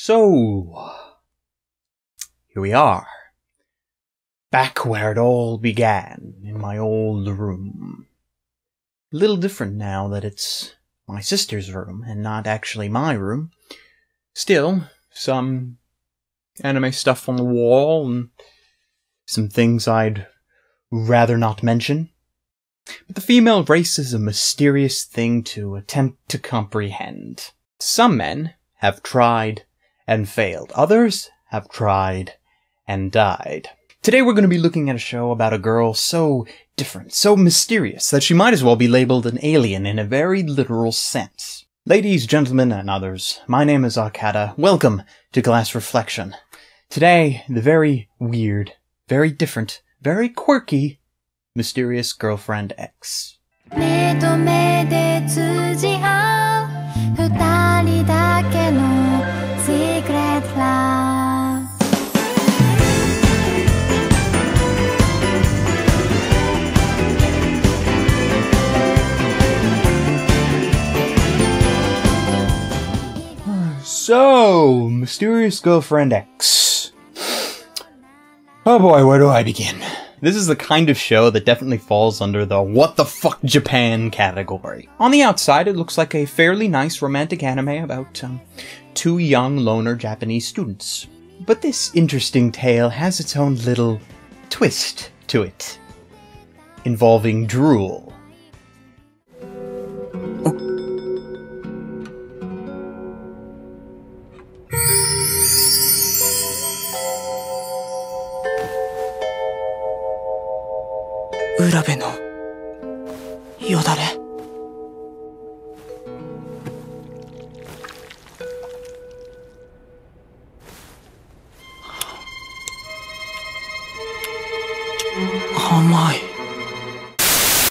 So, here we are. Back where it all began, in my old room. A little different now that it's my sister's room, and not actually my room. Still, some anime stuff on the wall, and some things I'd rather not mention. But the female race is a mysterious thing to attempt to comprehend. Some men have tried and failed. Others have tried and died. Today we're going to be looking at a show about a girl so different, so mysterious, that she might as well be labeled an alien in a very literal sense. Ladies, gentlemen, and others, my name is Arkada. Welcome to Glass Reflection. Today, the very weird, very different, very quirky, Mysterious Girlfriend X. 目と目で通じ合う二人だけの Secret Love。 So, Mysterious Girlfriend X. Oh boy, where do I begin? This is the kind of show that definitely falls under the what the fuck Japan category. On the outside, it looks like a fairly nice romantic anime about two young loner Japanese students. But this interesting tale has its own little twist to it, involving drool. Urabe no Yodare. Amai.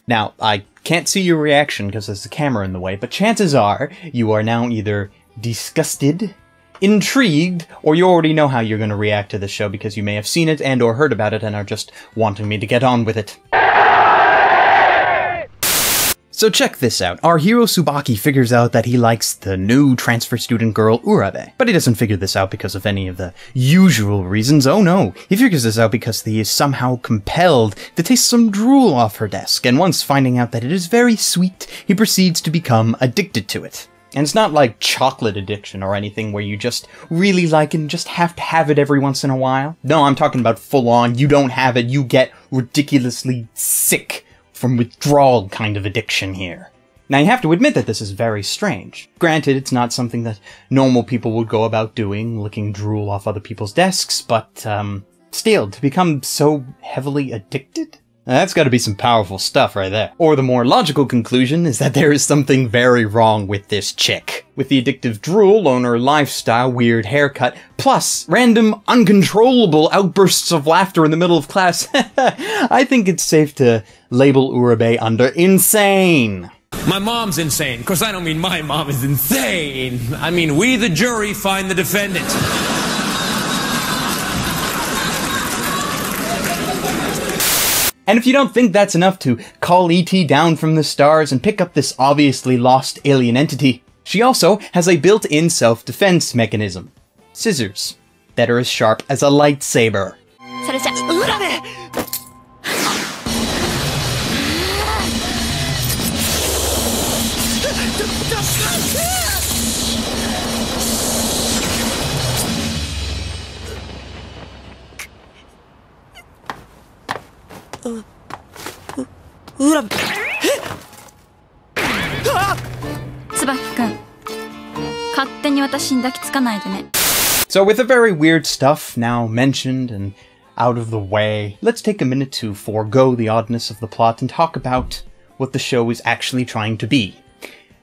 Now, I can't see your reaction because there's a camera in the way, but chances are you are now either disgusted, intrigued, or you already know how you're going to react to this show because you may have seen it and or heard about it and are just wanting me to get on with it. So check this out. Our hero Tsubaki figures out that he likes the new transfer student girl Urabe. But he doesn't figure this out because of any of the usual reasons. Oh no, he figures this out because he is somehow compelled to taste some drool off her desk, and once finding out that it is very sweet, he proceeds to become addicted to it. And it's not like chocolate addiction or anything where you just really like it and just have to have it every once in a while. No, I'm talking about full on, you don't have it, you get ridiculously sick from withdrawal kind of addiction here. Now you have to admit that this is very strange. Granted, it's not something that normal people would go about doing, licking drool off other people's desks, but, still, to become so heavily addicted? That's gotta be some powerful stuff right there. Or the more logical conclusion is that there is something very wrong with this chick. With the addictive drool, loner lifestyle, weird haircut, plus random uncontrollable outbursts of laughter in the middle of class, I think it's safe to label Urabe under insane. My mom's insane. Of course, I don't mean my mom is insane. I mean, we, the jury, find the defendant. And if you don't think that's enough to call E.T. down from the stars and pick up this obviously lost alien entity, she also has a built-in self-defense mechanism. Scissors. That are as sharp as a lightsaber. それじゃUrabe! Urabe. 椿くん、勝手に私に抱きつかないでね。 So with the very weird stuff now mentioned and out of the way, let's take a minute to forego the oddness of the plot and talk about what the show is actually trying to be.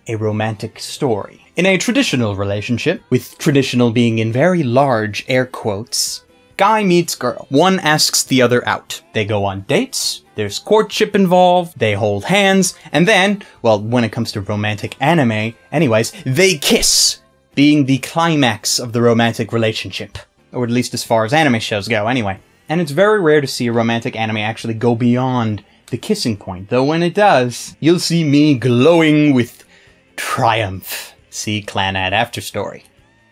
A romantic story. In a traditional relationship, with traditional being in very large air quotes, guy meets girl. One asks the other out. They go on dates, there's courtship involved, they hold hands, and then, well, when it comes to romantic anime, anyways, they kiss, being the climax of the romantic relationship. Or at least as far as anime shows go, anyway. And it's very rare to see a romantic anime actually go beyond the kissing point, though when it does, you'll see me glowing with triumph. See Clanad After Story.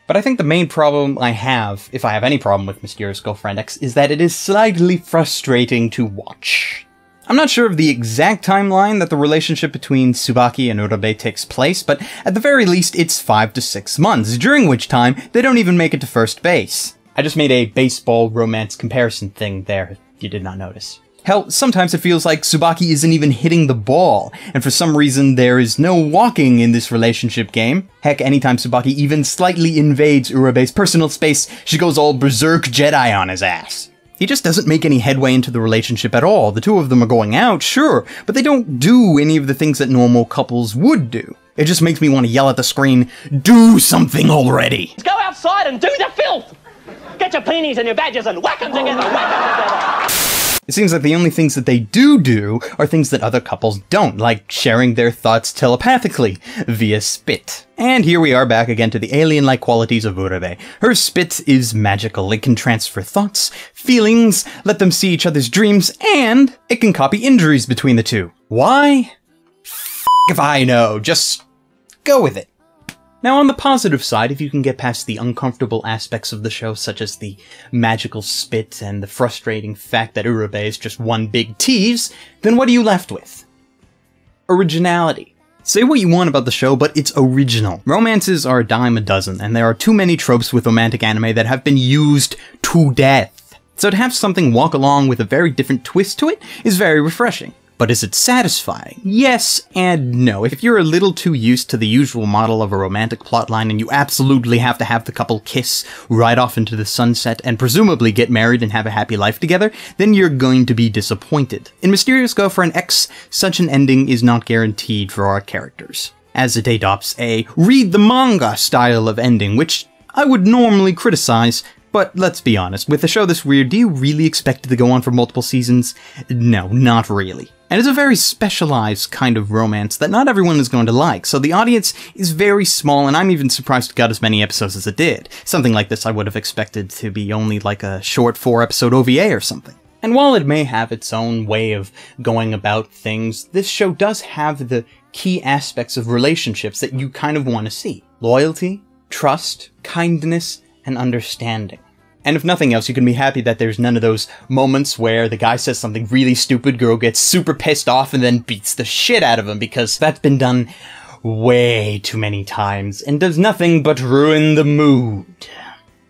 But I think the main problem I have, if I have any problem with Mysterious Girlfriend X, is that it is slightly frustrating to watch. I'm not sure of the exact timeline that the relationship between Tsubaki and Urabe takes place, but at the very least it's 5 to 6 months, during which time they don't even make it to first base. I just made a baseball romance comparison thing there, if you did not notice. Hell, sometimes it feels like Tsubaki isn't even hitting the ball, and for some reason there is no walking in this relationship game. Heck, anytime Tsubaki even slightly invades Urabe's personal space, she goes all berserk Jedi on his ass. He just doesn't make any headway into the relationship at all. The two of them are going out, sure, but they don't do any of the things that normal couples would do. It just makes me want to yell at the screen, do something already! Go outside and do the filth! Get your peonies and your badges and whack them together, whack them together! It seems like the only things that they do are things that other couples don't, like sharing their thoughts telepathically via spit. And here we are back again to the alien-like qualities of Urabe. Her spit is magical. It can transfer thoughts, feelings, let them see each other's dreams, and it can copy injuries between the two. Why? F if I know. Just go with it. Now, on the positive side, if you can get past the uncomfortable aspects of the show, such as the magical spit and the frustrating fact that Urabe is just one big tease, then what are you left with? Originality. Say what you want about the show, but it's original. Romances are a dime a dozen, and there are too many tropes with romantic anime that have been used to death. So to have something walk along with a very different twist to it is very refreshing. But is it satisfying? Yes and no. If you're a little too used to the usual model of a romantic plotline and you absolutely have to have the couple kiss right off into the sunset and presumably get married and have a happy life together, then you're going to be disappointed. In Mysterious Girlfriend X, such an ending is not guaranteed for our characters, as it adopts a read the manga style of ending, which I would normally criticize. But let's be honest, with a show this weird, do you really expect it to go on for multiple seasons? No, not really. And it's a very specialized kind of romance that not everyone is going to like, so the audience is very small, and I'm even surprised it got as many episodes as it did. Something like this I would have expected to be only like a short 4-episode OVA or something. And while it may have its own way of going about things, this show does have the key aspects of relationships that you kind of want to see. Loyalty, trust, kindness, and understanding. And if nothing else, you can be happy that there's none of those moments where the guy says something really stupid, girl gets super pissed off and then beats the shit out of him, because that's been done way too many times and does nothing but ruin the mood.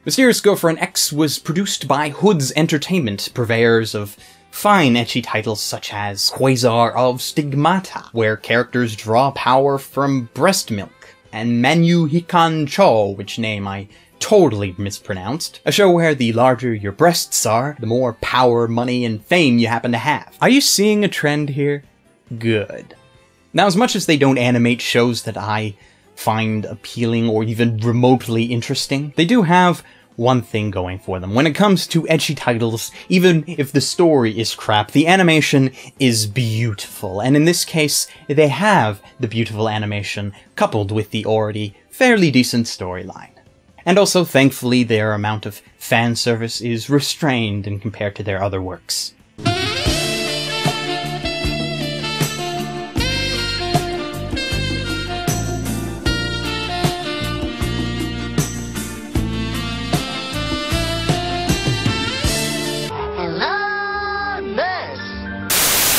Mysterious Girlfriend X was produced by Hoods Entertainment, purveyors of fine ecchi titles such as Quasar of Stigmata, where characters draw power from breast milk, and Manu Hikan Cho, which name I totally mispronounced. A show where the larger your breasts are, the more power, money, and fame you happen to have. Are you seeing a trend here? Good. Now, as much as they don't animate shows that I find appealing or even remotely interesting, they do have one thing going for them. When it comes to ecchi titles, even if the story is crap, the animation is beautiful. And in this case, they have the beautiful animation coupled with the already fairly decent storyline. And also, thankfully, their amount of fan service is restrained in compared to their other works.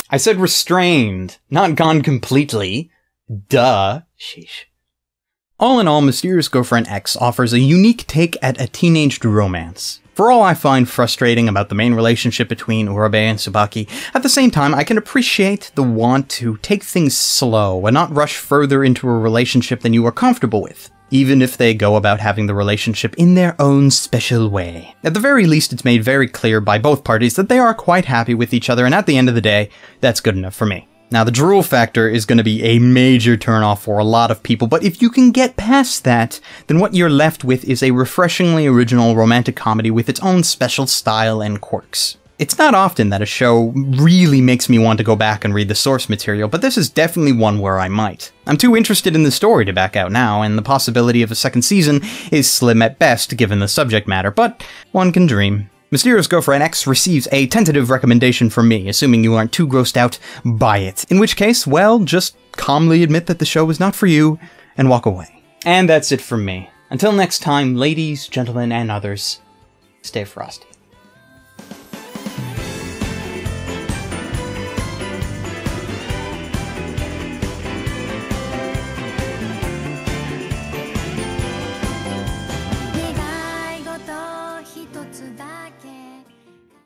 I said restrained, not gone completely. Duh. Sheesh. All in all, Mysterious Girlfriend X offers a unique take at a teenaged romance. For all I find frustrating about the main relationship between Urabe and Tsubaki, at the same time I can appreciate the want to take things slow and not rush further into a relationship than you are comfortable with, even if they go about having the relationship in their own special way. At the very least, it's made very clear by both parties that they are quite happy with each other, and at the end of the day, that's good enough for me. Now, the drool factor is going to be a major turnoff for a lot of people, but if you can get past that, then what you're left with is a refreshingly original romantic comedy with its own special style and quirks. It's not often that a show really makes me want to go back and read the source material, but this is definitely one where I might. I'm too interested in the story to back out now, and the possibility of a second season is slim at best given the subject matter, but one can dream. Mysterious Girlfriend X receives a tentative recommendation from me, assuming you aren't too grossed out by it. In which case, well, just calmly admit that the show is not for you, and walk away. And that's it from me. Until next time, ladies, gentlemen, and others, stay frosty.